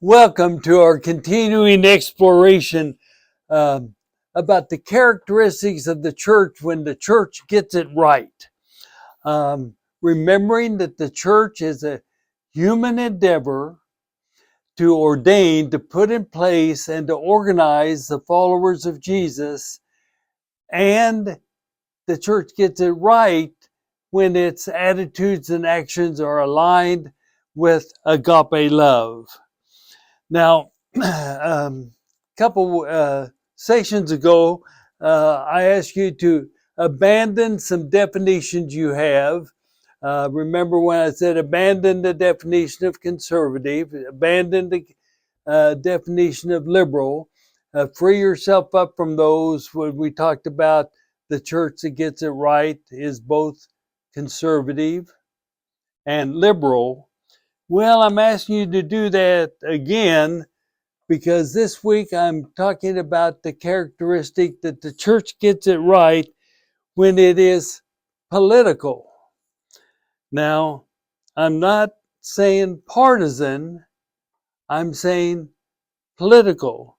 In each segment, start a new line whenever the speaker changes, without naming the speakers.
Welcome to our continuing exploration um, about the characteristics of the church when the church gets it right. Remembering that the church is a human endeavor to ordain, to put in place, and to organize the followers of Jesus, and the church gets it right when its attitudes and actions are aligned with agape love. Now, a couple sessions ago, I asked you to abandon some definitions you have. Remember when I said abandon the definition of conservative, abandon the definition of liberal, free yourself up from those when we talked about the church that gets it right is both conservative and liberal. Well, I'm asking you to do that again because this week I'm talking about the characteristic that the church gets it right when it is political. Now, I'm not saying partisan, I'm saying political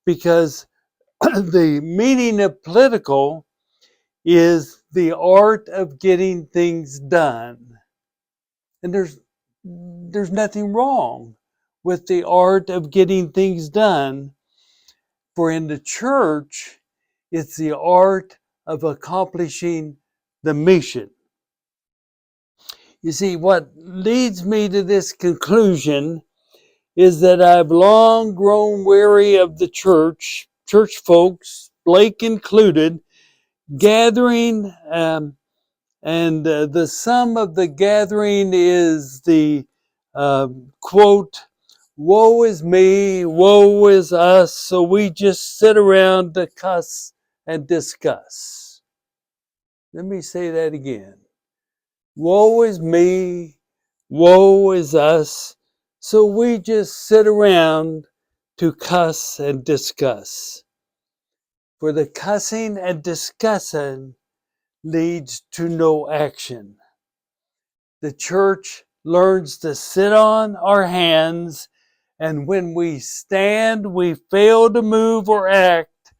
because the meaning of political is the art of getting things done. And there's nothing wrong with the art of getting things done. For in the church, it's the art of accomplishing the mission. You see, what leads me to this conclusion is that I've long grown weary of the church folks, Blake included, gathering, and the sum of the gathering is the quote, woe is me, woe is us, so we just sit around to cuss and discuss. Let me say that again. Woe is me, woe is us, so we just sit around to cuss and discuss. For the cussing and discussing leads to no action. The church learns to sit on our hands, and when we stand, we fail to move or act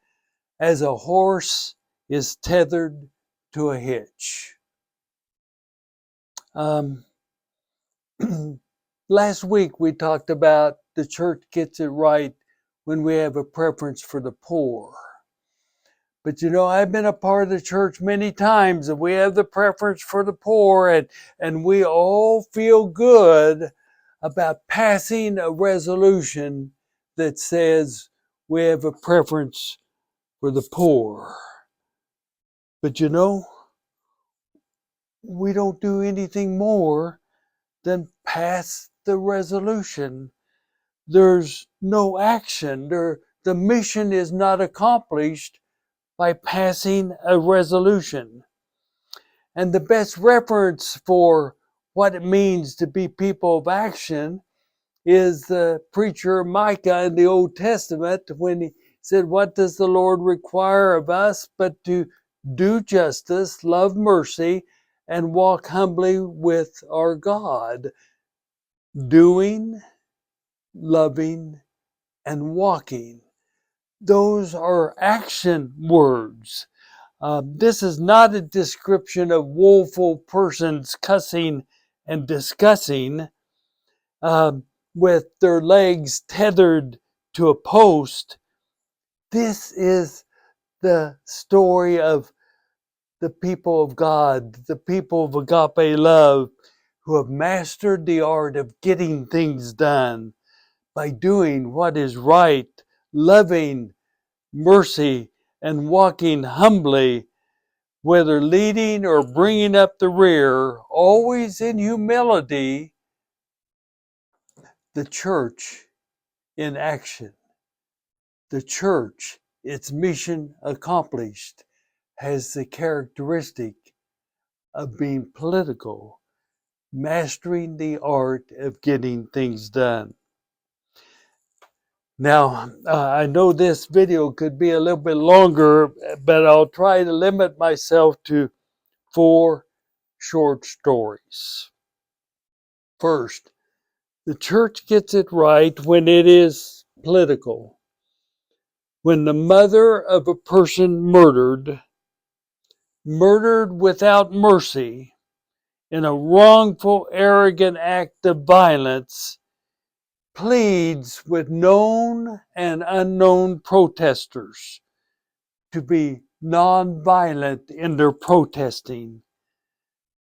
as a horse is tethered to a hitch. Last week we talked about the church gets it right when we have a preference for the poor. But you know, I've been a part of the church many times, and we have the preference for the poor, and we all feel good about passing a resolution that says we have a preference for the poor. But you know, we don't do anything more than pass the resolution. There's no action. The mission is not accomplished by passing a resolution. And the best reference for what it means to be people of action is the preacher Micah in the Old Testament when he said, what does the Lord require of us but to do justice, love mercy, and walk humbly with our God? Doing, loving, and walking. Those are action words. This is not a description of woeful persons cussing and discussing with their legs tethered to a post. This is the story of the people of God, the people of agape love, who have mastered the art of getting things done by doing what is right, loving mercy, and walking humbly, whether leading or bringing up the rear, always in humility. The church in action. The church, its mission accomplished, has the characteristic of being political, mastering the art of getting things done. Now, I know this video could be a little bit longer, but I'll try to limit myself to 4 short stories. First, The church gets it right when it is political. When the mother of a person murdered without mercy in a wrongful, arrogant act of violence, pleads with known and unknown protesters to be nonviolent in their protesting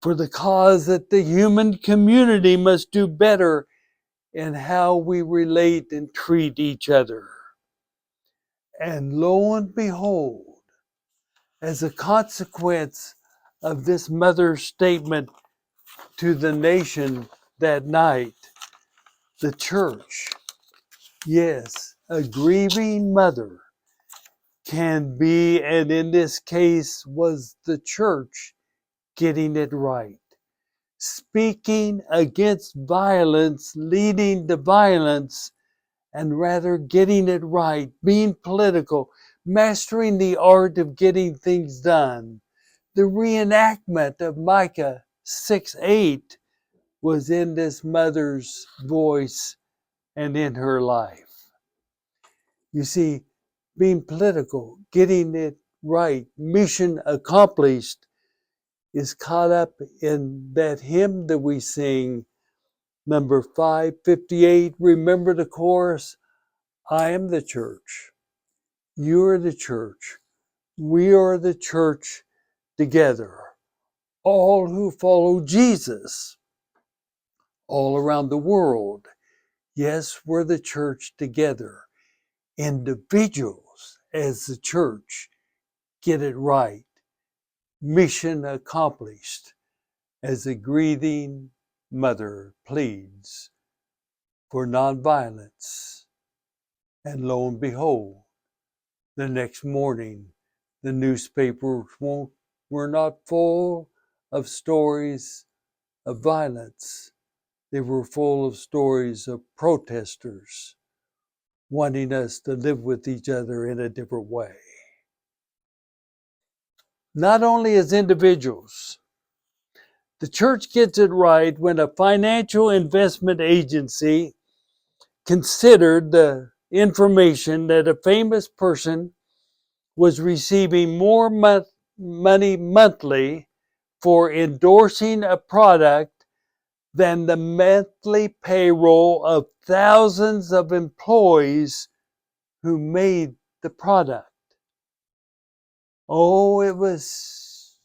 for the cause that the human community must do better in how we relate and treat each other. And lo and behold, as a consequence of this mother's statement to the nation that night, the church, yes, a grieving mother, can be, and in this case was the church, getting it right. Speaking against violence, leading to violence, and rather getting it right, being political, mastering the art of getting things done. The reenactment of Micah 6:8 was in this mother's voice and in her life. You see, being political, getting it right, mission accomplished, is caught up in that hymn that we sing, number 558. Remember the chorus? I am the church. You are the church. We are the church together. All who follow Jesus all around the world. Yes, we're the church together. Individuals as the church get it right. Mission accomplished as a grieving mother pleads for nonviolence. And lo and behold, the next morning, the newspapers were not full of stories of violence. They were full of stories of protesters wanting us to live with each other in a different way. Not only as individuals, the church gets it right when a financial investment agency considered the information that a famous person was receiving more money monthly for endorsing a product than the monthly payroll of thousands of employees who made the product. Oh, it was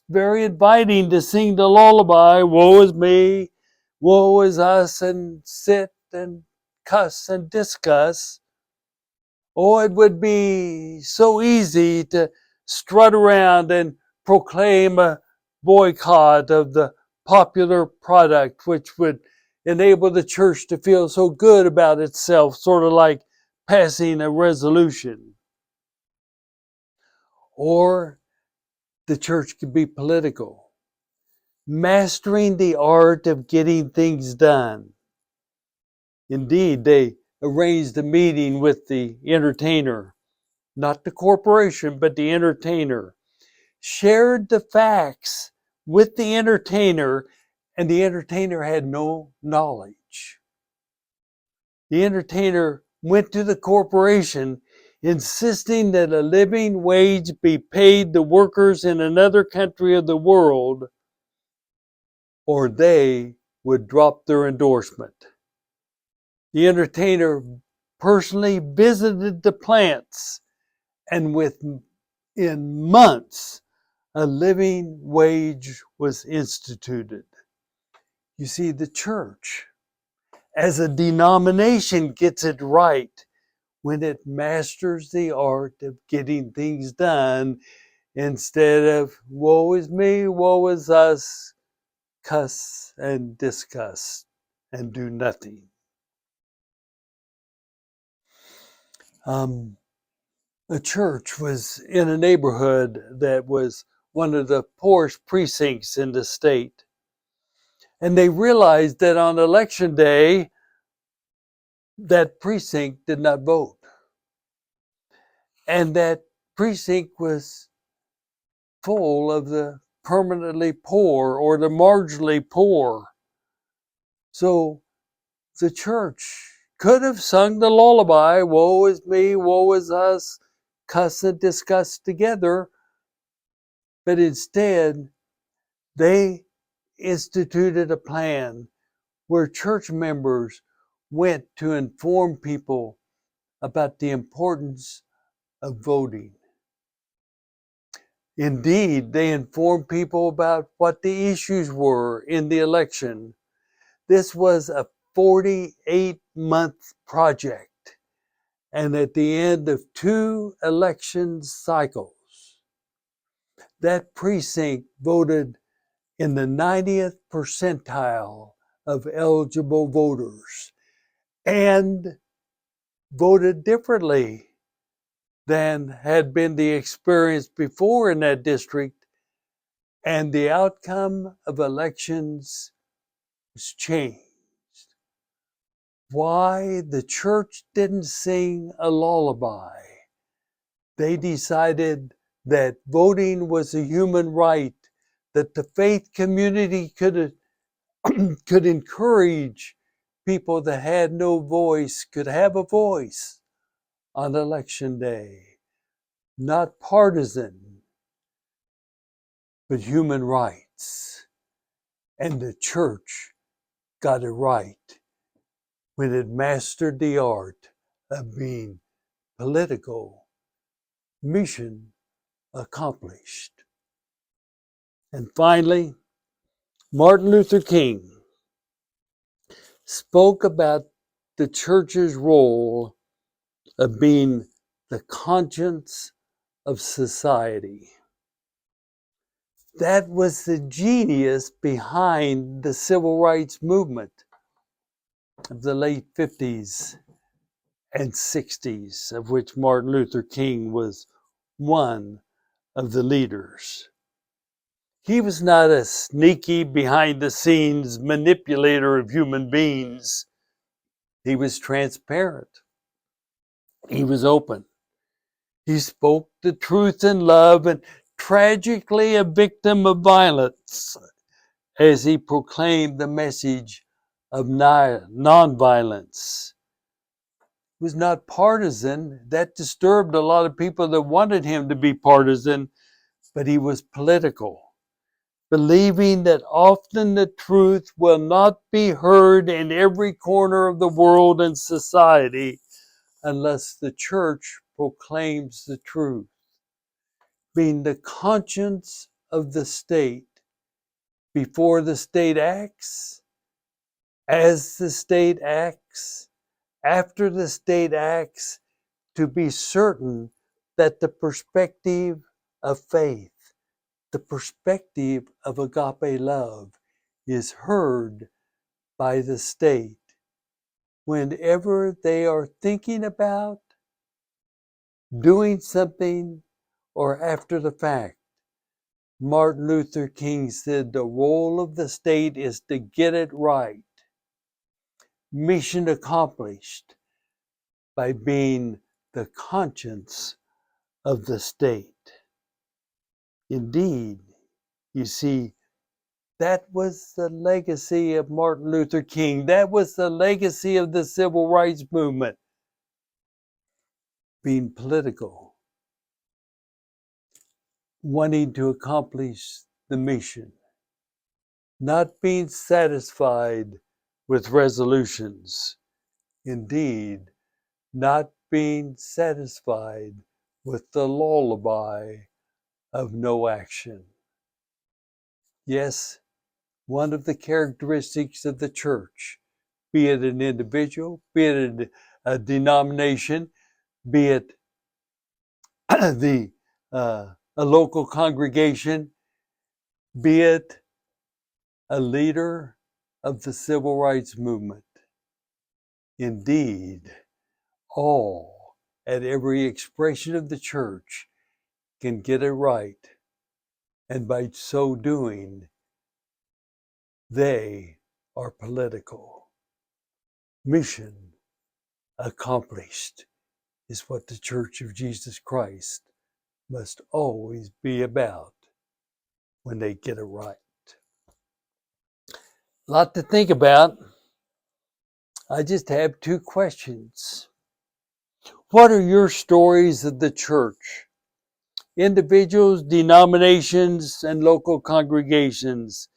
very inviting to sing the lullaby, woe is me, woe is us, and sit and cuss and discuss. Oh, it would be so easy to strut around and proclaim a boycott of the popular product, which would enable the church to feel so good about itself, sort of like passing a resolution. Or the church could be political, mastering the art of getting things done. Indeed, they arranged a meeting with the entertainer, not the corporation, but the entertainer, shared the facts with the entertainer, and the entertainer had no knowledge. The entertainer went to the corporation insisting that a living wage be paid the workers in another country of the world, or they would drop their endorsement. The entertainer personally visited the plants, and within months, a living wage was instituted. You see, the church, as a denomination, gets it right when it masters the art of getting things done instead of woe is me, woe is us, cuss and discuss and do nothing. A church was in a neighborhood that was one of the poorest precincts in the state. And they realized that on election day, that precinct did not vote. And that precinct was full of the permanently poor or the marginally poor. So the church could have sung the lullaby, woe is me, woe is us, cuss and discuss together, but instead they instituted a plan where church members went to inform people about the importance of voting. Indeed, they informed people about what the issues were in the election. This was a 48-month project, and at the end of 2 election cycles, that precinct voted in the 90th percentile of eligible voters and voted differently than had been the experience before in that district, and the outcome of elections was changed. Why? The church didn't sing a lullaby. They decided that voting was a human right, that the faith community could encourage people that had no voice could have a voice on election day. Not partisan, but human rights. And the church got it right when it mastered the art of being political, mission accomplished. And finally, Martin Luther King spoke about the church's role of being the conscience of society. That was the genius behind the civil rights movement of the late 50s and 60s, of which Martin Luther King was one of the leaders. He was not a sneaky, behind-the-scenes manipulator of human beings. He was transparent. He was open. He spoke the truth in love, and tragically a victim of violence as he proclaimed the message of nonviolence. He was not partisan. That disturbed a lot of people that wanted him to be partisan, but he was political, believing that often the truth will not be heard in every corner of the world and society unless the church proclaims the truth. Being the conscience of the state before the state acts, as the state acts, after the state acts, to be certain that the perspective of faith, the perspective of agape love, is heard by the state whenever they are thinking about doing something or after the fact. Martin Luther King said the role of the state is to get it right. Mission accomplished by being the conscience of the state. Indeed, you see, that was the legacy of Martin Luther King. That was the legacy of the civil rights movement. Being political, wanting to accomplish the mission, not being satisfied with resolutions. Indeed, not being satisfied with the lullaby of no action. Yes, one of the characteristics of the church, be it an individual, be it a denomination, be it a local congregation, be it a leader of the civil rights movement. Indeed, all at every expression of the church can get it right, and by so doing, they are political. Mission accomplished is what the Church of Jesus Christ must always be about when they get it right. A lot to think about. I just have two questions. What are your stories of the church? Individuals, denominations, and local congregations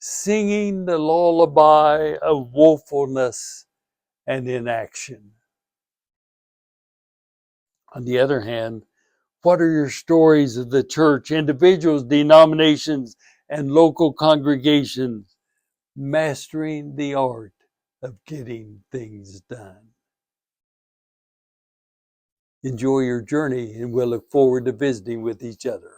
singing the lullaby of woefulness and inaction. On the other hand, what are your stories of the church, individuals, denominations, and local congregations mastering the art of getting things done? Enjoy your journey, and we'll look forward to visiting with each other.